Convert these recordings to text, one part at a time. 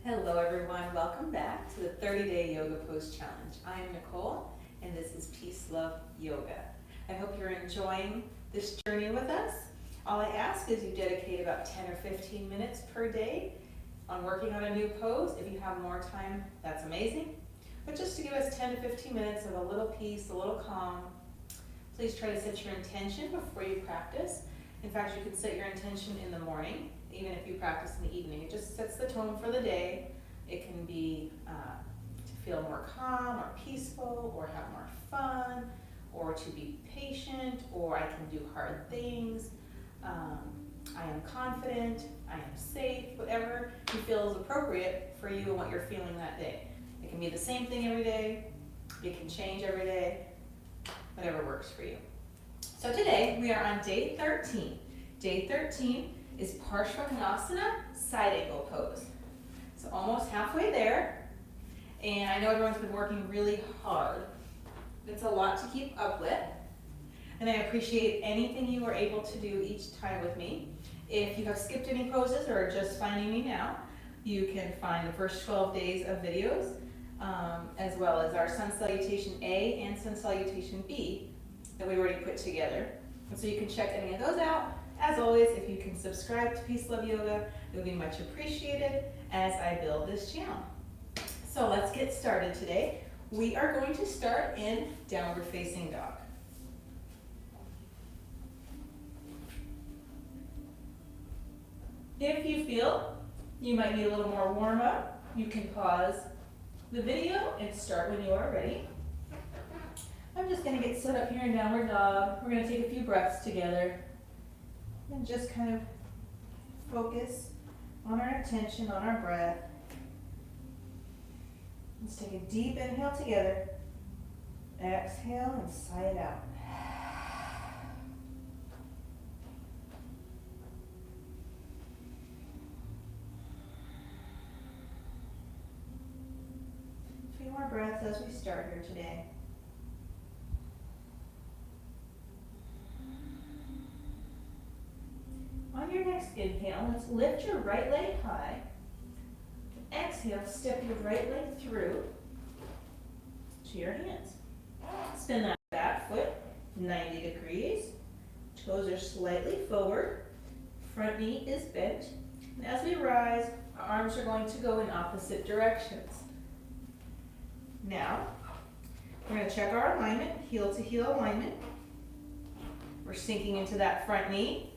Hello everyone, welcome back to the 30-day yoga pose challenge. I'm Nicole and this is Peace Love Yoga. I hope you're enjoying this journey with us. All I ask is you dedicate about 10 or 15 minutes per day on working on a new pose. If you have more time, that's amazing. But just to give us 10 to 15 minutes of a little peace, a little calm, please try to set your intention before you practice. In fact, you can set your intention in the morning, even if you practice in the evening. It just sets the tone for the day. It can be to feel more calm or peaceful or have more fun or to be patient or I can do hard things. I am confident, I am safe, whatever you feel is appropriate for you and what you're feeling that day. It can be the same thing every day. It can change every day, whatever works for you. So today we are on day 13. Day 13 is Parsvakonasana, side angle pose. So almost halfway there. And I know everyone's been working really hard. It's a lot to keep up with. And I appreciate anything you are able to do each time with me. If you have skipped any poses or are just finding me now, you can find the first 12 days of videos, as well as our Sun Salutation A and Sun Salutation B that we already put together. And so you can check any of those out. As always, if you can subscribe to Peace Love Yoga, it would be much appreciated as I build this channel. So let's get started today. We are going to start in downward facing dog. If you feel you might need a little more warm up, you can pause the video and start when you are ready. I'm just going to get set up here in downward dog. We're going to take a few breaths together and just kind of focus on our attention, on our breath. Let's take a deep inhale together. Exhale and sigh it out. A few more breaths as we start here today. On your next inhale, let's lift your right leg high. Exhale, step your right leg through to your hands. Spin that back foot 90 degrees. Toes are slightly forward. Front knee is bent. And as we rise, our arms are going to go in opposite directions. Now, we're going to check our alignment, heel to heel alignment. We're sinking into that front knee.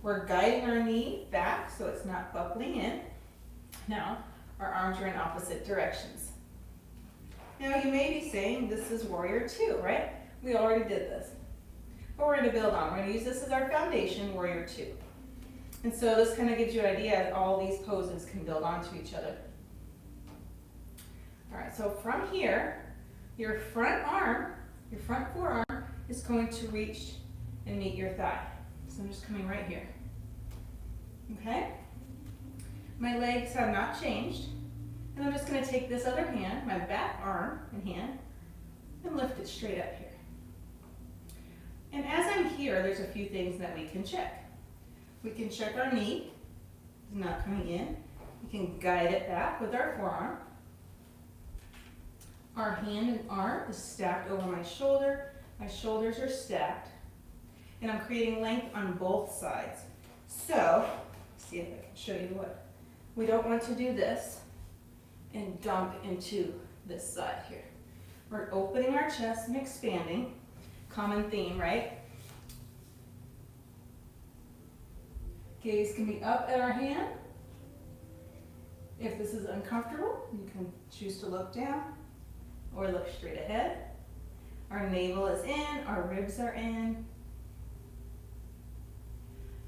We're guiding our knee back so it's not buckling in. Now, our arms are in opposite directions. Now, you may be saying this is warrior two, right? We already did this. But we're going to build on. We're going to use this as our foundation, warrior two. And so this kind of gives you an idea that all these poses can build onto each other. All right, so from here, your front arm, your front forearm is going to reach and meet your thigh. So I'm just coming right here. Okay? My legs have not changed. And I'm just going to take this other hand, my back arm and hand, and lift it straight up here. And as I'm here, there's a few things that we can check. We can check our knee. It's not coming in. We can guide it back with our forearm. Our hand and arm is stacked over my shoulder. My shoulders are stacked. And I'm creating length on both sides. So, see if I can show you what. We don't want to do this and dump into this side here. We're opening our chest and expanding. Common theme, right? Gaze can be up at our hand. If this is uncomfortable, you can choose to look down or look straight ahead. Our navel is in, our ribs are in.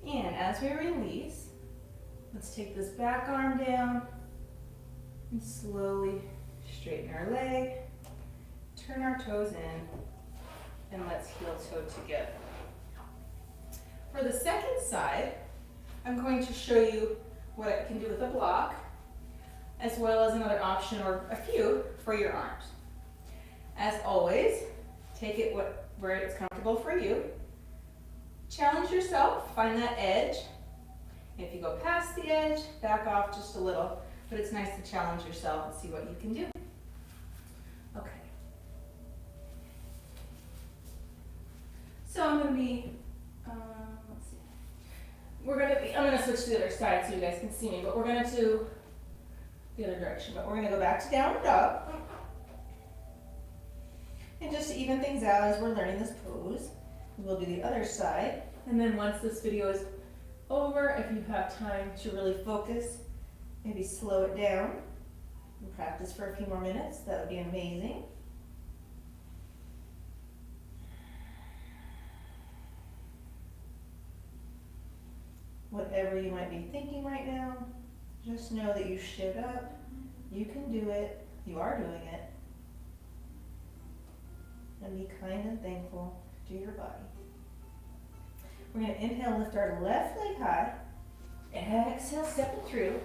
And as we release, let's take this back arm down and slowly straighten our leg, turn our toes in, and let's heel toe together. For the second side, I'm going to show you what I can do with a block, as well as another option or a few for your arms. As always, take it where it's comfortable for you. Challenge yourself, find that edge. If you go past the edge, back off just a little. but it's nice to challenge yourself and see what you can do. Okay. So I'm going to be, let's see. I'm going to switch to the other side so you guys can see me, but we're going to do the other direction. But we're going to go back to downward dog. And just to even things out as we're learning this pose, we'll do the other side. And then once this video is over, if you have time to really focus, maybe slow it down and practice for a few more minutes, that would be amazing. Whatever you might be thinking right now, just know that you showed up, you can do it, you are doing it, and be kind and thankful to your body. We're going to inhale, lift our left leg high, exhale, step it through.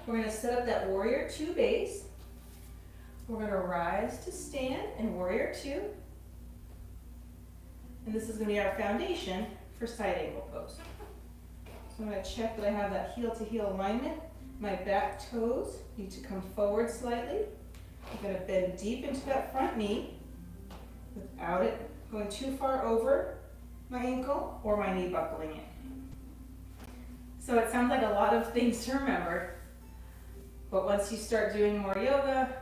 We're going to set up that warrior two base. We're going to rise to stand in warrior two. And this is going to be our foundation for side angle pose. So I'm going to check that I have that heel to heel alignment. My back toes need to come forward slightly. I'm going to bend deep into that front knee without it going too far over my ankle or my knee buckling in. So it sounds like a lot of things to remember, but once you start doing more yoga,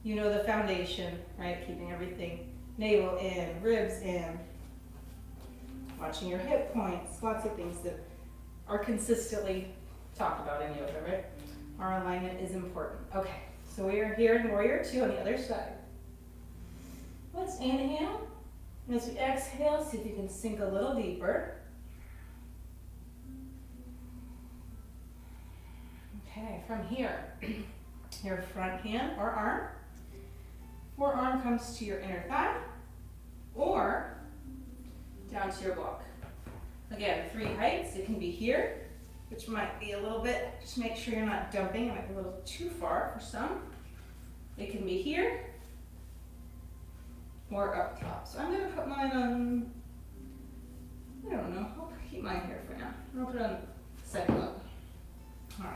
you know the foundation, right? Keeping everything navel in, ribs in, watching your hip points, lots of things that are consistently talked about in yoga, right? Our alignment is important. Okay, so we are here in warrior two on the other side. Let's inhale. And as we exhale, see if you can sink a little deeper. Okay, from here, your front hand or arm, forearm comes to your inner thigh or down to your block. Again, three heights. It can be here, which might be a little bit, just make sure you're not dumping. It might be a little too far for some. It can be here or up top. So I'm going to put mine on, I don't know, I'll keep mine here for now. I'll put it on second level. All right.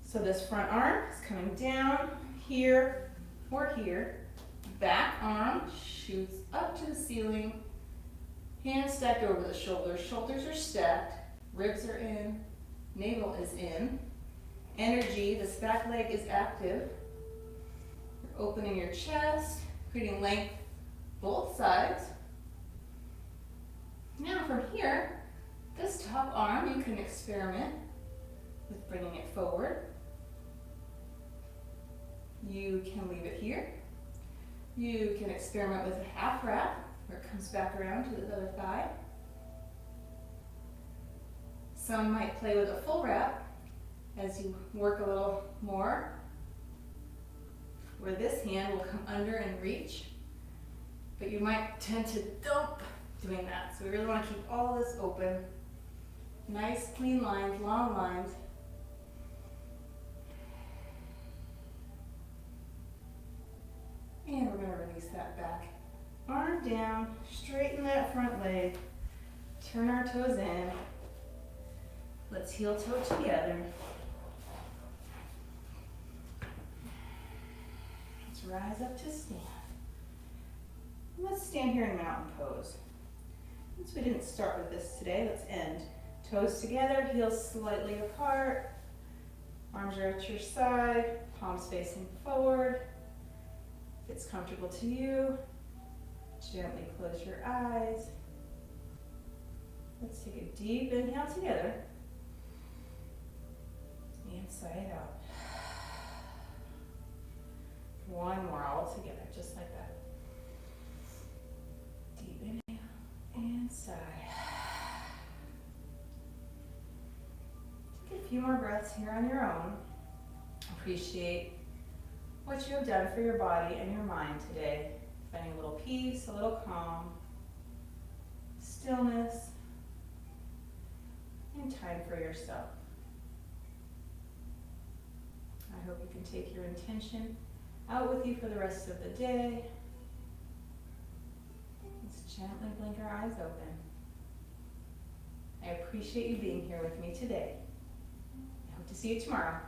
So this front arm is coming down here or here. Back arm shoots up to the ceiling. Hands stacked over the shoulders. Shoulders are stacked. Ribs are in. Navel is in. Energy, this back leg is active. You're opening your chest, creating length both sides. Now from here, this top arm, you can experiment with bringing it forward. You can leave it here. You can experiment with a half wrap, where it comes back around to the other thigh. Some might play with a full wrap as you work a little more, where this hand will come under and reach, but you might tend to dump doing that. So we really want to keep all this open. Nice, clean lines, long lines. And we're going to release that back. Arm down, straighten that front leg, turn our toes in. Let's heel toe together. Let's rise up to stand. Let's stand here in mountain pose. Since we didn't start with this today, let's end. Toes together, heels slightly apart. Arms are at your side, palms facing forward. If it's comfortable to you, gently close your eyes. Let's take a deep inhale together. And sigh it out. One more all together, just like that. Deep inhale and sigh. Take a few more breaths here on your own. Appreciate what you have done for your body and your mind today. Finding a little peace, a little calm, stillness, and time for yourself. I hope you can take your intention out with you for the rest of the day. Let's gently blink our eyes open. I appreciate you being here with me today. See you tomorrow.